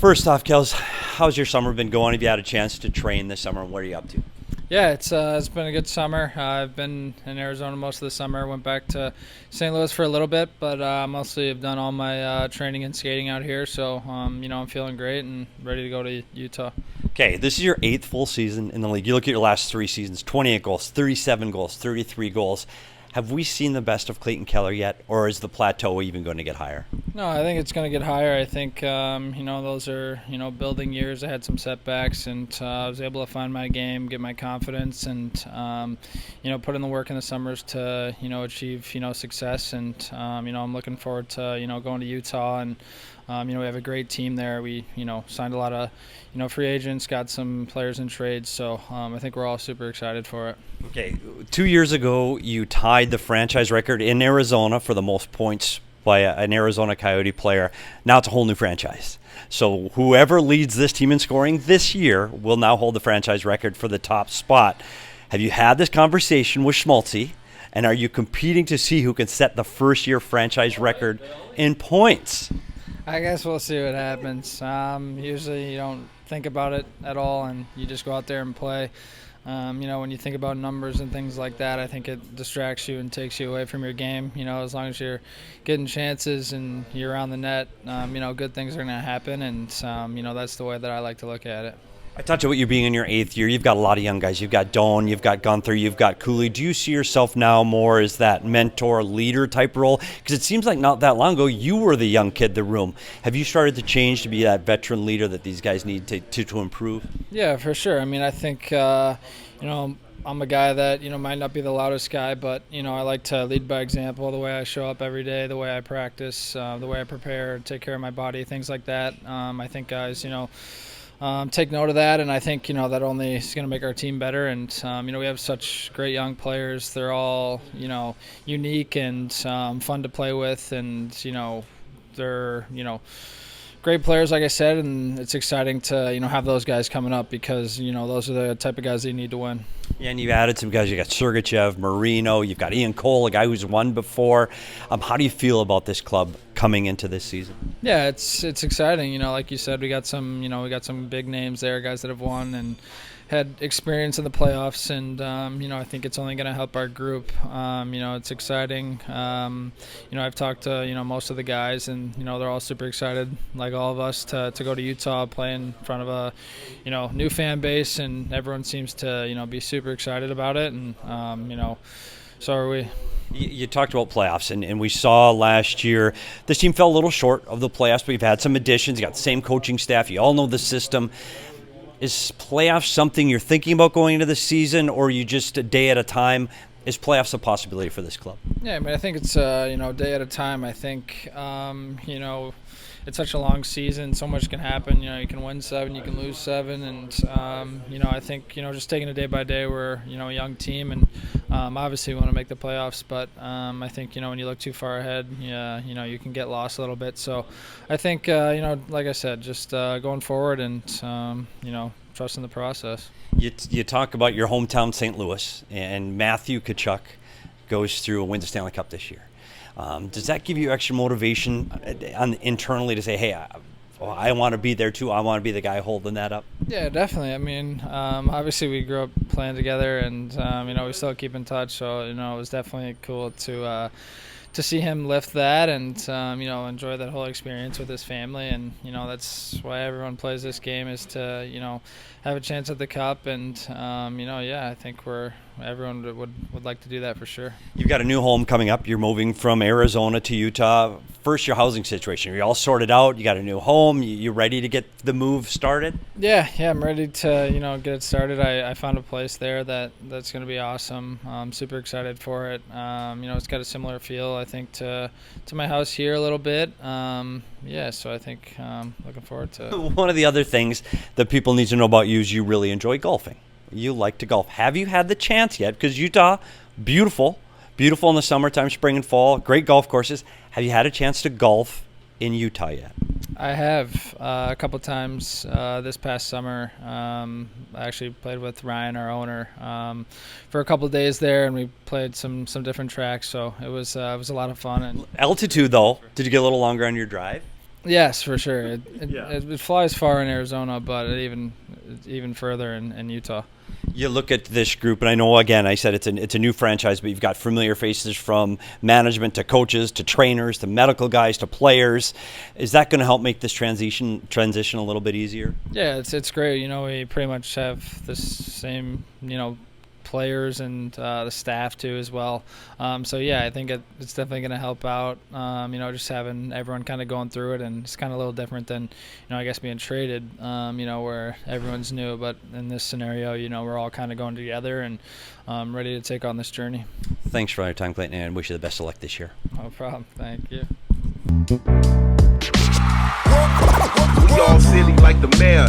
First off, Kels, how's your summer been going? Have you had a chance to train this summer, and what are you up to? Yeah, it's been a good summer. I've been in Arizona most of the summer. Went back to St. Louis for a little bit, but mostly have done all my training and skating out here. So I'm feeling great and ready to go to Utah. Okay, this is your eighth full season in the league. You look at your last three seasons: 28 goals, 37 goals, 33 goals. Have we seen the best of Clayton Keller yet, or is the plateau even going to get higher? No, I think it's going to get higher. I think those are building years. I had some setbacks, and I was able to find my game, get my confidence, and put in the work in the summers to achieve success. And I'm looking forward to going to Utah, and we have a great team there. We signed a lot of free agents, got some players in trades, so I think we're all super excited for it. Okay, 2 years ago you tied the franchise record in Arizona for the most points by an Arizona Coyote player. Now it's a whole new franchise. So whoever leads this team in scoring this year will now hold the franchise record for the top spot. Have you had this conversation with Schmaltzy, and are you competing to see who can set the first-year franchise record in points? I guess we'll see what happens. Usually you don't think about it at all, and you just go out there and play. When you think about numbers and things like that, I think it distracts you and takes you away from your game. As long as you're getting chances and you're around the net, good things are going to happen, and that's the way that I like to look at it. I talked about you being in your eighth year. You've got a lot of young guys. You've got Doan, you've got Gunther, you've got Cooley. Do you see yourself now more as that mentor, leader type role? Because it seems like not that long ago you were the young kid in the room. Have you started to change to be that veteran leader that these guys need to improve? Yeah, for sure. I mean, I think I'm a guy that might not be the loudest guy, but I like to lead by example. The way I show up every day, the way I practice, the way I prepare, take care of my body, things like that. I think guys, take note of that, and I think that only is going to make our team better. And we have such great young players. They're all unique and fun to play with, and they're great players, like I said, and it's exciting to have those guys coming up because those are the type of guys that you need to win. Yeah, and you've added some guys. You got Sergachev, Marino. You've got Ian Cole, a guy who's won before. How do you feel about this club coming into this season? Yeah, it's exciting. Like you said, we got some big names there, guys that have won and had experience in the playoffs, and I think it's only going to help our group. It's exciting. I've talked to most of the guys, and they're all super excited, like all of us, to go to Utah, play in front of a new fan base, and everyone seems to be super excited about it, and so are we. You talked about playoffs, and we saw last year this team fell a little short of the playoffs, but we've had some additions. You got the same coaching staff. You all know the system. Is playoffs something you're thinking about going into the season, or are you just a day at a time? Is playoffs a possibility for this club? Yeah, I mean, I think it's day at a time. I think it's such a long season, so much can happen. You can win 7, you can lose 7, and I think just taking it day by day. We're a young team, and obviously we want to make the playoffs, but I think when you look too far ahead, you can get lost a little bit. So I think like I said, just going forward and trusting the process. You talk about your hometown St. Louis, and Matthew Tkachuk goes through and wins the Stanley Cup this year. Does that give you extra motivation internally to say, hey, I want to be there too. I want to be the guy holding that up? Yeah, definitely. I mean, obviously we grew up playing together, and we still keep in touch. So it was definitely cool to see him lift that and enjoy that whole experience with his family. And that's why everyone plays this game, is to have a chance at the cup. And I think everyone would like to do that for sure. You've got a new home coming up. You're moving from Arizona to Utah. First, your housing situation. Are you all sorted out? You got a new home? You ready to get the move started? Yeah, I'm ready to get it started. I found a place there that's going to be awesome. I'm super excited for it. It's got a similar feel, I think, to my house here a little bit. So I think looking forward to it. One of the other things that people need to know about you is you really enjoy golfing. You like to golf. Have you had the chance yet? Because Utah, beautiful in the summertime, spring and fall, great golf courses. Have you had a chance to golf in Utah yet? I have a couple times this past summer. I actually played with Ryan, our owner, for a couple of days there, and we played some different tracks. So it was a lot of fun. And altitude, though, did you get a little longer on your drive? Yes, for sure. It, Yeah. it flies far in Arizona, but even further in Utah. You look at this group, and I know, again, I said it's a new franchise, but you've got familiar faces from management to coaches to trainers to medical guys to players. Is that going to help make this transition a little bit easier? Yeah, it's great. We pretty much have the same players and the staff too as well. So yeah, I think it's definitely going to help out. Just having everyone kind of going through it, and it's kind of a little different than I guess being traded. Where everyone's new, but in this scenario, we're all kind of going together and ready to take on this journey. Thanks for your time, Clayton, and wish you the best of luck this year. No problem. Thank you. We all silly like the mayor.